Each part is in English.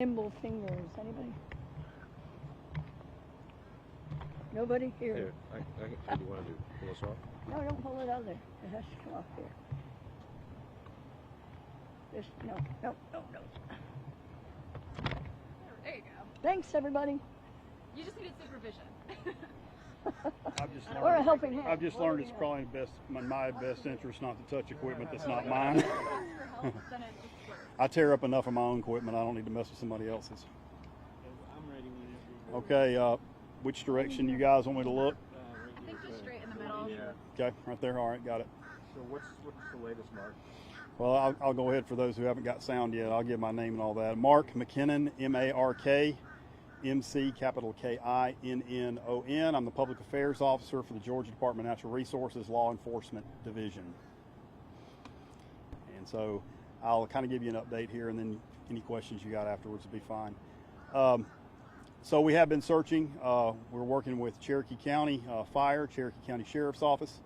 Nimble fingers. Anybody? Nobody here. Here, I do you want to do? Pull us off? No, don't pull it out there. It has to come off here. Just no. There you go. Thanks, everybody. You just needed supervision. Or a helping hand. I've just learned it's probably in my best interest not to touch equipment that's not mine. I tear up enough of my own equipment. I don't need to mess with somebody else's. I'm ready whenever. Okay, which direction you guys want me to look? I think just straight in the middle. Yeah. Okay, right there. All right, got it. So what's the latest, Mark? Well, I'll go ahead for those who haven't got sound yet. I'll give my name and all that. Mark McKinnon, M-A-R-K, M-C, capital K-I-N-N-O-N. I'm the Public Affairs Officer for the Georgia Department of Natural Resources Law Enforcement Division. And so I'll kind of give you an update here, and then any questions you got afterwards will be fine. So we have been searching. We're working with Cherokee County Fire, Cherokee County Sheriff's Office,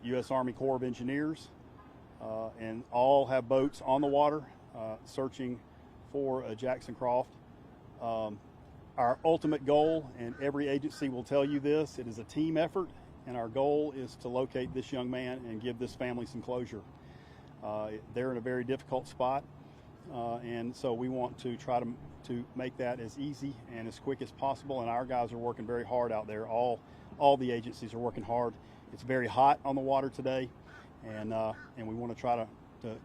U.S. Army Corps of Engineers, and all have boats on the water searching for Jackson Croft. Our ultimate goal, and every agency will tell you this, it is a team effort, and our goal is to locate this young man and give this family some closure. They're in a very difficult spot, and so we want to try to make that as easy and as quick as possible, and our guys are working very hard out there. All the agencies are working hard. It's very hot on the water today, and we want to try to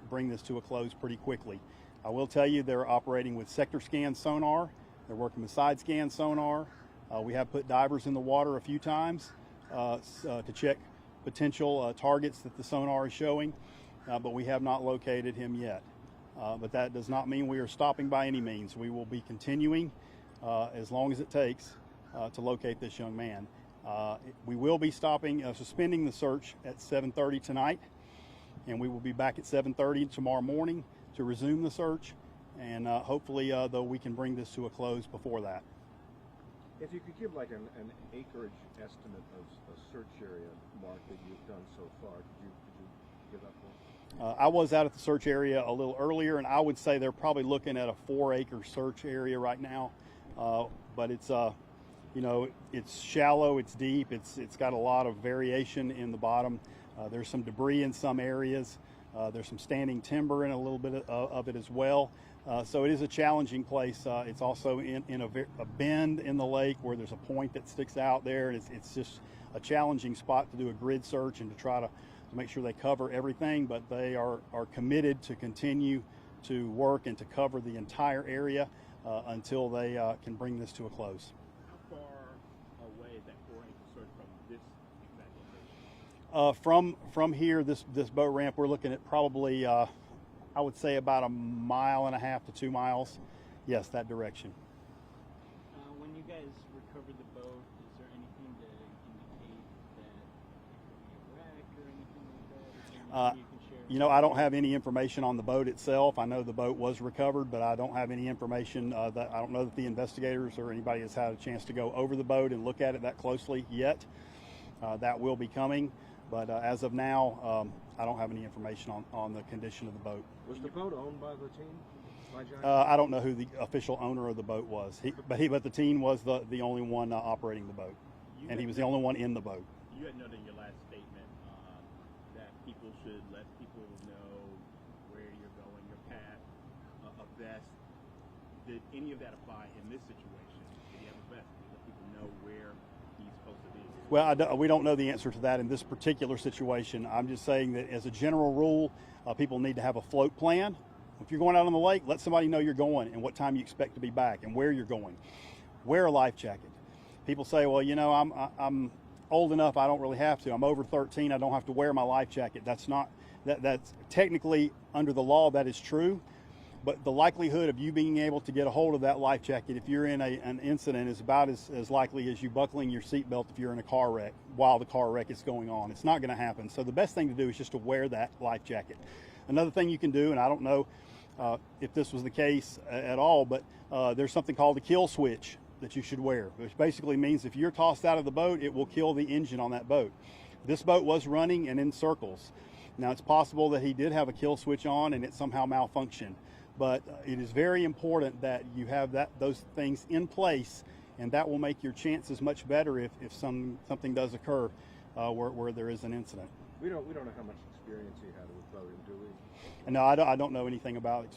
bring this to a close pretty quickly. I will tell you they're operating with sector scan sonar. They're working with side scan sonar. We have put divers in the water a few times to check potential targets that the sonar is showing, but we have not located him yet. But that does not mean we are stopping by any means. We will be continuing as long as it takes to locate this young man. We will be suspending the search at 7:30 tonight, and we will be back at 7:30 tomorrow morning to resume the search, and hopefully though we can bring this to a close before that. If you could give like an acreage estimate of a search area, Mark, that you've done so far, could you give that for us? I was out at the search area a little earlier, and I would say they're probably looking at a 4-acre search area right now, but it's it's shallow, it's deep, it's got a lot of variation in the bottom. There's some debris in some areas. There's some standing timber in a little bit of it as well. So it is a challenging place. It's also in a bend in the lake where there's a point that sticks out there, and it's just a challenging spot to do a grid search and to try to make sure they cover everything, but they are committed to continue to work and to cover the entire area until they can bring this to a close. How far away is that 4-acre search from this exact location? From here, this boat ramp, we're looking at probably, I would say about 1.5 miles to 2 miles. Yes, that direction. When you guys recovered the boat, is there anything to indicate that it could be a wreck or anything like that? You can share? I don't have any information on the boat itself. I know the boat was recovered, but I don't have any information I don't know that the investigators or anybody has had a chance to go over the boat and look at it that closely yet. That will be coming, but as of now, I don't have any information on the condition of the boat. Was the boat owned by the team? By Jackson? I don't know who the official owner of the boat was, but the team was the only one operating the boat, and he was the only one in the boat. You had noted in your last statement that people should let people know where you're going, your path, a vest. Did any of that apply in this situation? Did you have a vest? Did you let people know where he's supposed to be? Well, we don't know the answer to that in this particular situation. I'm just saying that as a general rule, people need to have a float plan. If you're going out on the lake, let somebody know you're going and what time you expect to be back and where you're going. Wear a life jacket. People say, well, I'm old enough, I don't really have to. I'm over 13, I don't have to wear my life jacket. That's technically under the law, that is true. But the likelihood of you being able to get a hold of that life jacket if you're in an incident is about as likely as you buckling your seatbelt if you're in a car wreck while the car wreck is going on. It's not going to happen. So the best thing to do is just to wear that life jacket. Another thing you can do, and I don't know if this was the case at all, but there's something called a kill switch that you should wear, which basically means if you're tossed out of the boat, it will kill the engine on that boat. This boat was running and in circles. Now, it's possible that he did have a kill switch on and it somehow malfunctioned. But it is very important that you have those things in place, and that will make your chances much better if something does occur where there is an incident. We don't know how much experience he had with boating, do we? And no, I don't know anything about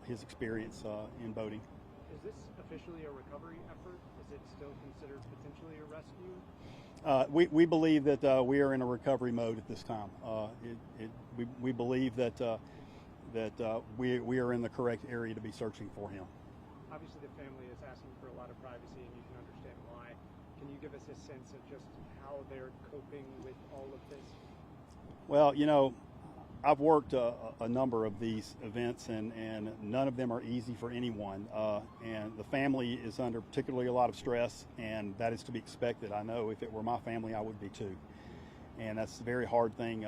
his experience in boating. Is this officially a recovery effort? Is it still considered potentially a rescue? We believe that we are in a recovery mode at this time. We believe that we are in the correct area to be searching for him. Obviously, the family is asking for a lot of privacy, and you can understand why. Can you give us a sense of just how they're coping with all of this? Well, you know, I've worked a number of these events, and none of them are easy for anyone. And the family is under particularly a lot of stress, and that is to be expected. I know if it were my family, I would be too. And that's a very hard thing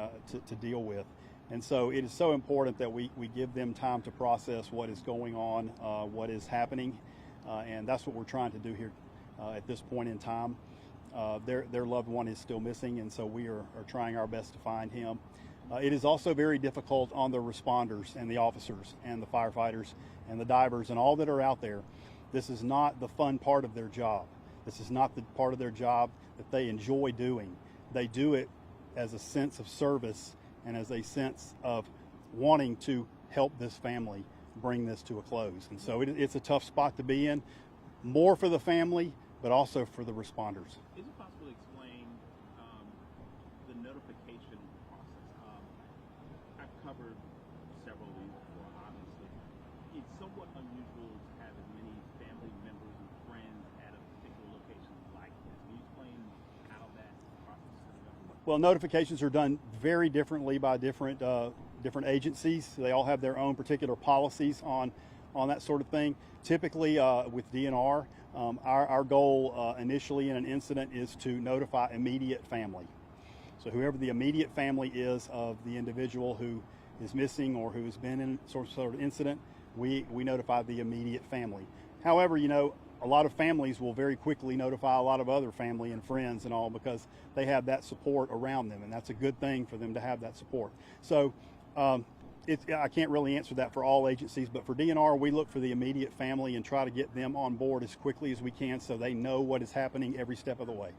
to deal with. And so it is so important that we give them time to process what is going on, what is happening. And that's what we're trying to do here at this point in time. Their loved one is still missing, and so we are trying our best to find him. It is also very difficult on the responders and the officers and the firefighters and the divers and all that are out there. This is not the fun part of their job. This is not the part of their job that they enjoy doing. They do it as a sense of service and as a sense of wanting to help this family bring this to a close. And so it's a tough spot to be in, more for the family, but also for the responders. Is it possible to explain the notification process? I've covered several of these before, obviously. It's somewhat unusual to have as many family members and friends at a particular location like this. Can you explain how that process is done? Well, notifications are done very differently by different agencies. They all have their own particular policies on that sort of thing. Typically, with DNR, our goal initially in an incident is to notify immediate family. So whoever the immediate family is of the individual who is missing or who has been in sort of incident, we notify the immediate family. However, you know, a lot of families will very quickly notify a lot of other family and friends and all, because they have that support around them, and that's a good thing for them to have that support. So I can't really answer that for all agencies, but for DNR, we look for the immediate family and try to get them on board as quickly as we can so they know what is happening every step of the way.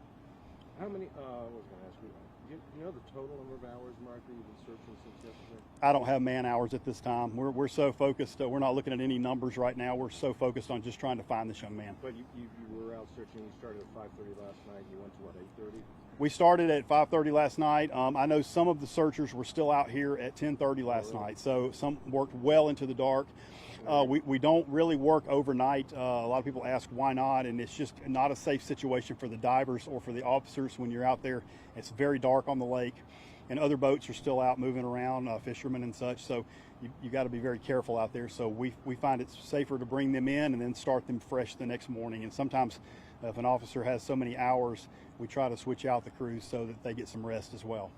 How many, I was going to ask you, do you know the total number of hours, Mark, that you've been searching since yesterday? I don't have man hours at this time. We're so focused, we're not looking at any numbers right now. We're so focused on just trying to find this young man. But you were out searching, you started at 5:30 last night, you went to what, 8:30? We started at 5:30 last night. I know some of the searchers were still out here at 10:30 last night, so some worked well into the dark. We don't really work overnight. A lot of people ask why not, and it's just not a safe situation for the divers or for the officers when you're out there. It's very dark on the lake, and other boats are still out moving around, fishermen and such, so you got to be very careful out there. So we find it safer to bring them in and then start them fresh the next morning. And sometimes if an officer has so many hours, we try to switch out the crews so that they get some rest as well.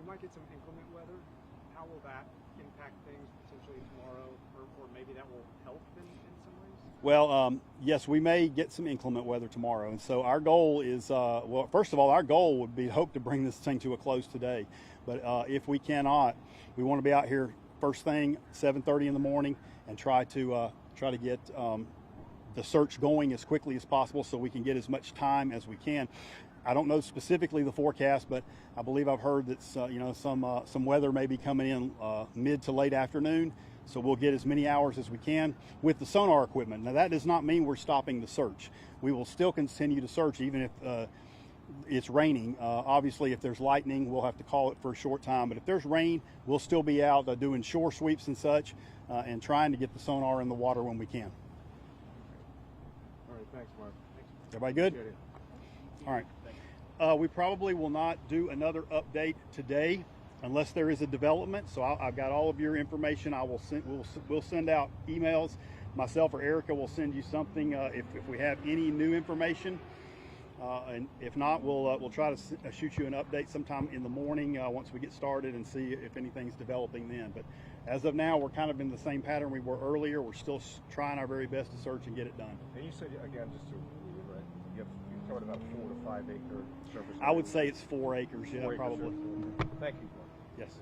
We might get some inclement weather. How will that impact things potentially tomorrow, or maybe that will help in some ways? Well, yes, we may get some inclement weather tomorrow. And so our goal is, well, first of all, our goal would be to hope to bring this thing to a close today. But if we cannot, we want to be out here first thing, 7:30 in the morning, and try to get the search going as quickly as possible so we can get as much time as we can. I don't know specifically the forecast, but I believe I've heard that some weather may be coming in mid to late afternoon. So we'll get as many hours as we can with the sonar equipment. Now that does not mean we're stopping the search. We will still continue to search even if it's raining. Obviously, if there's lightning, we'll have to call it for a short time. But if there's rain, we'll still be out doing shore sweeps and such, and trying to get the sonar in the water when we can. All right, thanks, Mark. Everybody good? Appreciate it. All right. We probably will not do another update today unless there is a development. So I've got all of your information. We'll send out emails. Myself or Erica will send you something if we have any new information. And if not, we'll try to shoot you an update sometime in the morning once we get started and see if anything's developing then. But as of now, we're kind of in the same pattern we were earlier. We're still trying our very best to search and get it done. And you said, again, just to reiterate, you covered about 4 to 5 acre surface. I would say it's 4 acres, yeah, 4 acres probably. surface. Thank you, Mark. Yes.